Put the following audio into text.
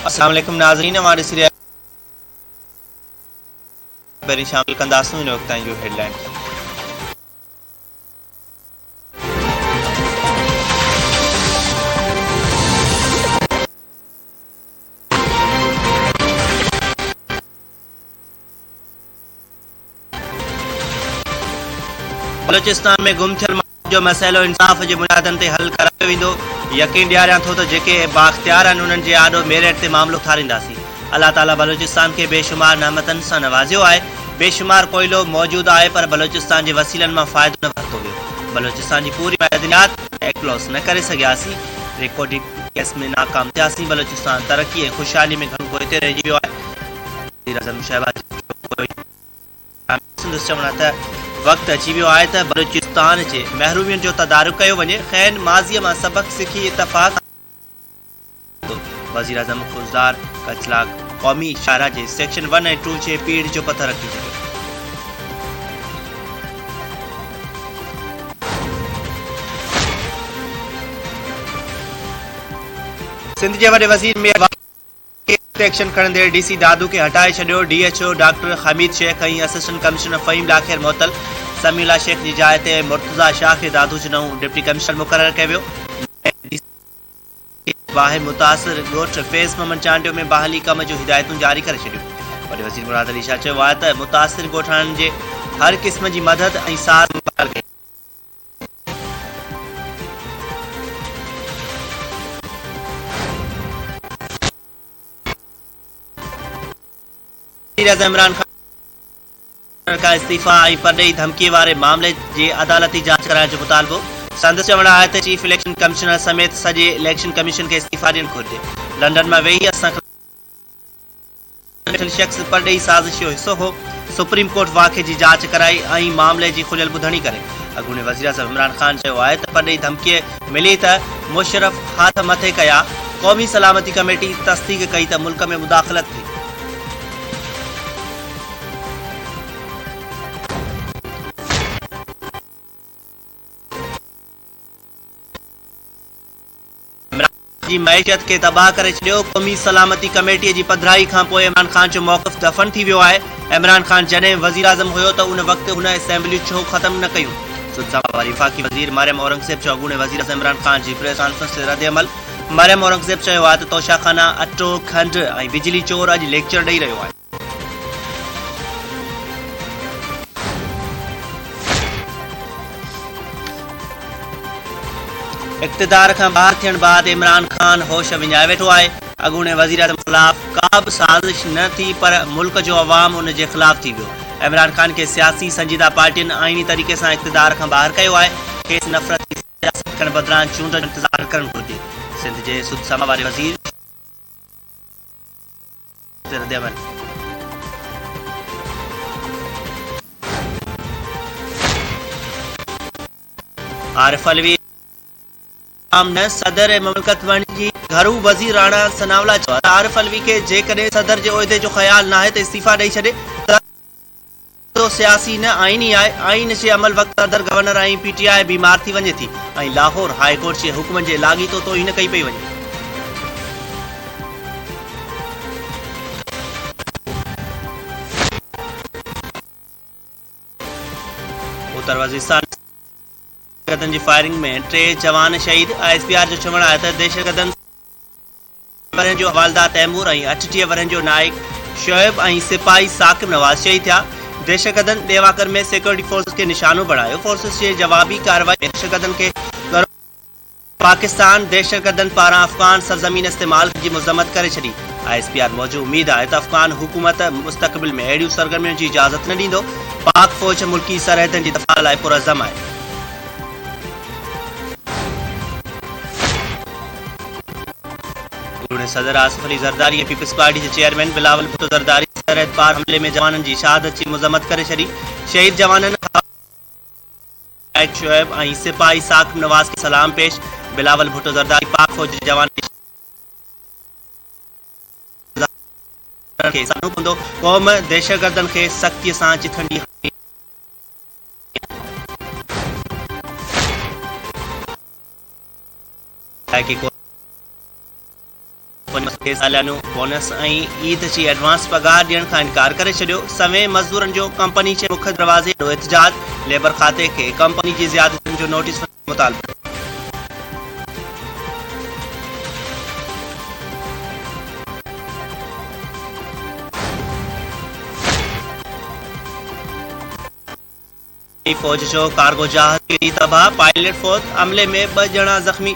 अस्सलाम वालेकुम नाज़रीन, हमारे सीरियल पर शामिल कंदासूं इन वक्त जो हेडलाइन बलूचिस्तान में गुम थियल जो मसइलो इंसाफ़ जे बुनियादनि ते हल करायो वेंदो। यकीन ॾियारियां थो त जेके बाख़्तियार आहिनि उन्हनि जे आॾो मेरिट ते मामिलो थारींदासीं। अल्लाह ताला बलूचिस्तान के बेशुमार नेमतनि सां नवाज़ियो आहे। बेशुमार कोयलो मौजूदु आहे पर बलूचिस्तान जे वसीलनि मां फ़ाइदो न वरितो वियो। बलूचिस्तान जी पूरी मइदानियात एक्लॉस न करे सघियासीं। रिकॉर्डिंग केस में नाकाम थियासीं। बलूचिस्तान तरक़ी ऐं ख़ुशहाली में घणो पोइते रहिजी वियो आहे। वज़ीर आज़म शहबाज चवण त वक़्तु अची वियो आहे त बलूचिस्तान जे महरूमियुनि जो तदारुक कयो वञे। खैन माज़ीअ मां सबक़ सिखी इतफ़ाक़। वज़ीर आज़म ख़ुशदार कचला क़ौमी शाहरा जे सेक्शन 1 ऐं 2 जे पीढ़ जो पथर रखी छॾियो। सिंध जे वॾे वज़ीर में एक्शन खणंदे डीसी दादू के हटाए छॾियो। डीएचओ डॉक्टर हमीद शेख ऐं असिस्टेंट कमिश्नर फ़हीम लाखेर मुअतल। समीउल्लाह शेख जी जाइ ते मुर्तज़ा शाह खे दादू जो नओं डिप्टी कमिश्नर मुक़ररु कयो वियो। वाहिद मुतासिर ॻोठ फैज़ मोहम्मद चांडियो में बहाली कम जो हिदायतूं जारी करे छॾियूं। वॾे वज़ीर मुराद अली शाह चयो आहे त मुतासिर ॻोठाणनि जे हर क़िस्म जी मदद ऐं साथ कई। इमरान खान का इस्तीफ़ा ऐं परॾेही धमकी वारे मामले जी अदालती जांच कराइण जो मुतालबो। संदसि चवण आहे त चीफ इलेक्शन कमिश्नर समेत सॼे इलेक्शन कमीशन खे इस्तीफ़ा ॾियणु घुरिजे। लंडन में वेही असां शख़्स परॾेही साज़िश जो हिसो हो। सुप्रीम कोर्ट वाक़े जी जांच कराई ऐं मामले जी खुलियल ॿुधणी करे। अॻूणे वज़ीर आज़म इमरान खान चयो आहे त परॾेही धमकी मिली त मुशर्रफ हथ मथे कया। क़ौमी सलामती कमेटी तस्दीक कई त मुल्क में मुदाख़लत थी। जी मैशियत के तबाह करे छॾियो। क़ौमी सलामती कमेटी जी पधराई खां पोइ इमरान खान जो मौक़िफ़ दफ़न थी वियो आहे। इमरान खान जॾहिं वज़ीर आज़म हुयो त उन वक़्तु हुन असेंबलियूं छो ख़त्म न कयूं। सुदसामा वारी वफ़ाक़ी वज़ीर मरियम औरंगज़ेब चयो। अॻूणे वज़ीर आज़म इमरान खान जी प्रेस कॉन्फ्रेंस ते रद्द-ए-अमल। मरियम औरंगज़ेब चयो आहे त तोशाखाना अटो खंडु ऐं बिजली चोर अॼु लेक्चर ॾेई रहियो आहे। इक़्तिदार खां ॿाहिरि थियण बाद इमरान खान होश विञाए वेठो आहे। अॻूणे वज़ीर आज़म ख़िलाफ़ का बि साज़िश न थी पर मुल्क जो अवाम उन जे ख़िलाफ़ थी वियो। इमरान खान के सियासी संजीदा पार्टियुनि आइनी तरीक़े सां इक़्तिदार खां ॿाहिरि कयो आहे। खेसि नफ़रत जी सियासत करण बदिरां चूंड जो इंतज़ारु करणु घुरिजे। सिंध जे सुदसामा वारे वज़ीर रद्द-ए-अमल। आरिफ अलवी न सदर ममलकत बणिजी घरू वज़ीर राणा सनावला चयो। आरिफ अलवी के जेकॾहिं सदर जे उहिदे जो ख़्याल न आहे त इस्तीफ़ा ॾेई छॾे त सियासी न आइनी आहे। आइन जे अमल वक़्तु सदर गवर्नर ऐं पीटीआई बीमार थी वञे थी ऐं लाहौर हाई कोर्ट जे हुक्म जे लाॻीतो तोहीन कई पई वञे। उत्तर वज़ीरस्तान दहशतगर्दनि जी फायरिंग में 3 जवान शहीद। ISPR जो चवणु आहे त दहशतगर्दनि वरनि जो हवालदार तैमूर ऐं 38 वरनि जो नाइक शोएब ऐं सिपाही साकिब नवाज़ शहीद थिया। दहशतगर्दनि देवाकर में सिक्योरिटी फोर्स खे निशानो बणायो। फोर्सिस जे जवाबी कार्रवाई दहशतगर्दनि खे पाकिस्तान दहशतगर्दनि पारां अफ़गान सरज़मीन इस्तेमाल जी मज़म्मत करे छॾी। ISPR मौजूदु उम्मीद आहे त अफ़गान हुकूमत मुस्तक़बिल में अहिड़ियूं सरगर्मियुनि जी इजाज़त न ॾींदो। पाक फ़ौज मुल्की सरहदनि जी दफ़ा लाइ पुरज़म आहे। सदर आसिफ अली ज़रदारी ऐं पीपल्स पार्टी जे चेयरमैन बिलावल भुट्टो ज़रदारी सरहद पार हमले में जवाननि जी शहादत जी मज़म्मत करे छॾी। शहीद जवाननि शोएब ऐं सिपाही साकिब नवाज़ खे सलाम पेश। बिलावल भुट्टो ज़रदारी पाक फ़ौज जे जवान खे साम्हूं कंदो। क़ौम दहशतगर्दनि खे सख़्तीअ सां चिथंदी। खे सालियानो बोनस ऐं ईद जी एडवांस पगार ॾियण खां इनकार करे छॾियो। सवें मज़दूरनि जो कंपनी जे मुख्य दरवाज़े ॾों एहतजाज। लेबर खाते खे कंपनी जी ज़ियादतियुनि जो नोटिस मुतालबो। फौज जो कार्गो जहाज तबाह, पायलट फौत, हमले में 2 ॼणा ज़ख़्मी।